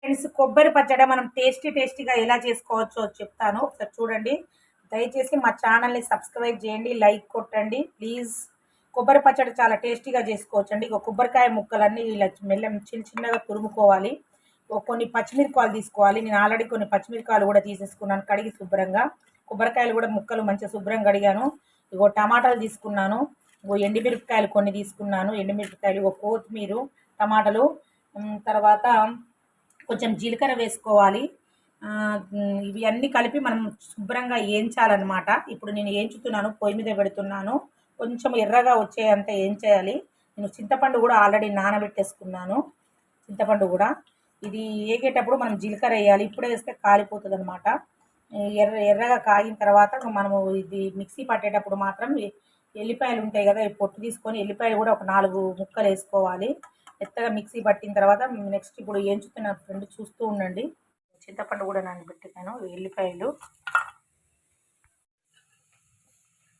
Friends, కొబ్బరి పచ్చడి మనం టేస్టీగా ఎలా చేసుకోవచ్చో చెప్తాను, ఒకసారి చూడండి. దయచేసి మా ఛానల్ని సబ్స్క్రైబ్ చేయండి, లైక్ కొట్టండి ప్లీజ్. కొబ్బరి పచ్చడి చాలా టేస్టీగా చేసుకోవచ్చు అండి. ఇక కొబ్బరికాయ ముక్కలన్నీ ఇలా చిన్నగా తురుముకోవాలి. కొన్ని పచ్చిమిరపకాయలు తీసుకోవాలి. నేను ఆల్రెడీ కొన్ని పచ్చిమిరపకాయలు కూడా తీసేసుకున్నాను కడిగి శుభ్రంగా. కొబ్బరికాయలు కూడా ముక్కలు మంచిగా శుభ్రంగా కడిగాను. ఇగో టమాటాలు తీసుకున్నాను. ఇగో ఎండుమిరపకాయలు కొన్ని తీసుకున్నాను. ఎండుమిరపకాయలు, ఇగో కొత్తిమీర, టమాటాలు, తర్వాత కొంచెం జీలకర్ర వేసుకోవాలి. ఇవి అన్నీ కలిపి మనం శుభ్రంగా వేయించాలన్నమాట. ఇప్పుడు నేను వేయించుతున్నాను, పొయ్యి మీద పెడుతున్నాను. కొంచెం ఎర్రగా వచ్చేంత వేయించేయాలి. నేను చింతపండు కూడా ఆల్రెడీ నానబెట్టేసుకున్నాను. చింతపండు కూడా ఇది వేగేటప్పుడు మనం జీలకర్ర వేయాలి. ఇప్పుడే వేస్తే కాలిపోతుంది అనమాట. ఎర్రగా కాగిన తర్వాత మనము ఇది మిక్సీ పట్టేటప్పుడు మాత్రం ఎల్లిపాయలు ఉంటాయి కదా, పొట్టు తీసుకొని ఎల్లిపాయలు కూడా ఒక 4 ముక్కలు వేసుకోవాలి. మెత్తగా మిక్సీ పట్టిన తర్వాత నెక్స్ట్ ఇప్పుడు వేయించుతున్న ఫ్రెండ్ చూస్తూ ఉండండి. చింతపండు కూడా నానబెట్టుతాను. ఎల్లిపాయలు,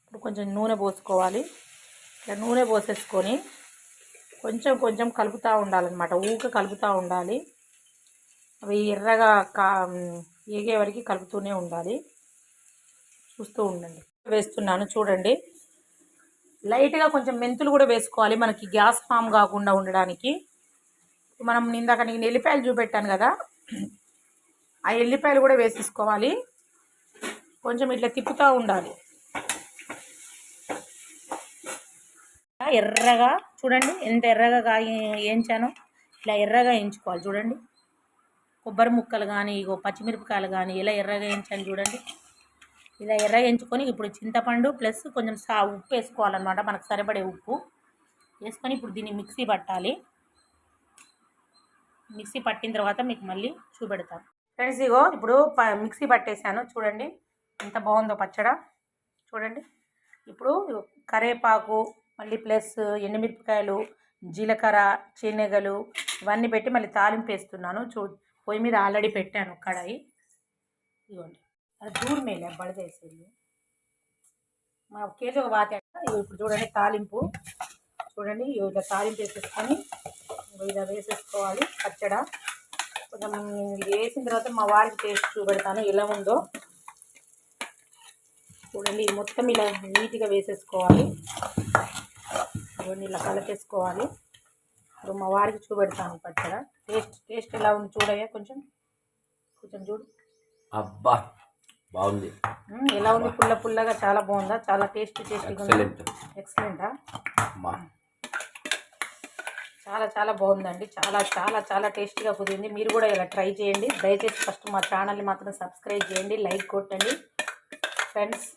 ఇప్పుడు కొంచెం నూనె పోసుకోవాలి. ఇట్లా నూనె పోసేసుకొని కొంచెం కలుపుతూ ఉండాలన్నమాట. ఊక కలుపుతూ ఉండాలి. అవి ఎర్రగా ఏగే వరకు కలుపుతూనే ఉండాలి. చూస్తూ ఉండండి. వేస్తున్నాను చూడండి. లైట్గా కొంచెం మెంతులు కూడా వేసుకోవాలి, మనకి గ్యాస్ ఫామ్ కాకుండా ఉండడానికి. మనం ఇందాక నేను ఎల్లిపాయలు చూపెట్టాను కదా, ఆ ఎల్లిపాయలు కూడా వేసేసుకోవాలి. కొంచెం ఇట్లా తిప్పుతూ ఉండాలి. ఎర్రగా చూడండి, ఎంత ఎర్రగా వేయించానో. ఇట్లా ఎర్రగా వేయించుకోవాలి చూడండి. కొబ్బరి ముక్కలు కానీ ఇగో పచ్చిమిరపకాయలు కానీ ఇలా ఎర్రగా వేయించాను చూడండి. ఇలా ఎర్రగా వేయించుకొని ఇప్పుడు చింతపండు ప్లస్ కొంచెం ఉప్పు వేసుకోవాలన్నమాట. మనకు సరిపడే ఉప్పు వేసుకొని ఇప్పుడు దీన్ని మిక్సీ పట్టాలి. మిక్సీ పట్టిన తర్వాత మీకు మళ్ళీ చూపెడతాను ఫ్రెండ్స్. ఇగో ఇప్పుడు మిక్సీ పట్టేశాను చూడండి, ఎంత బాగుందో పచ్చడ చూడండి. ఇప్పుడు కరివేపాకు మళ్ళీ ప్లస్ ఎండుమిరపకాయలు, జీలకర్ర, శనగలు ఇవన్నీ పెట్టి మళ్ళీ తాలింపు వేస్తున్నాను. పొయ్యి మీద ఆల్రెడీ పెట్టాను కడాయి. ఇవ్వండి, అది దూరం మేలే బడదేసేది మా కేజీ ఒక బాగా. ఇప్పుడు చూడండి తాలింపు చూడండి. ఇట్లా తాలింపు వేసేసుకొని ఇలా వేసేసుకోవాలి పచ్చడ. కొంచెం వేసిన తర్వాత మా వారికి టేస్ట్ చూపెడతాను ఎలా ఉందో చూడండి. మొత్తం ఇలా నీట్గా వేసేసుకోవాలి. ఇలా కలిపేసుకోవాలి. ఇప్పుడు మా వారికి చూపెడతాను పచ్చడ. టేస్ట్ ఎలా ఉంది చూడయ్యా, కొంచెం చూడు. అబ్బా బాగుంది. ఎలా ఉంది? పుల్లగా చాలా బాగుందా? చాలా టేస్టీగా ఎక్సలెంటా? చాలా బాగుందండి. చాలా టేస్టీగా కుదిరింది. మీరు కూడా ఇలా ట్రై చేయండి. దయచేసి ఫస్ట్ మా ఛానల్ని మాత్రం సబ్స్క్రైబ్ చేయండి, లైక్ కొట్టండి ఫ్రెండ్స్.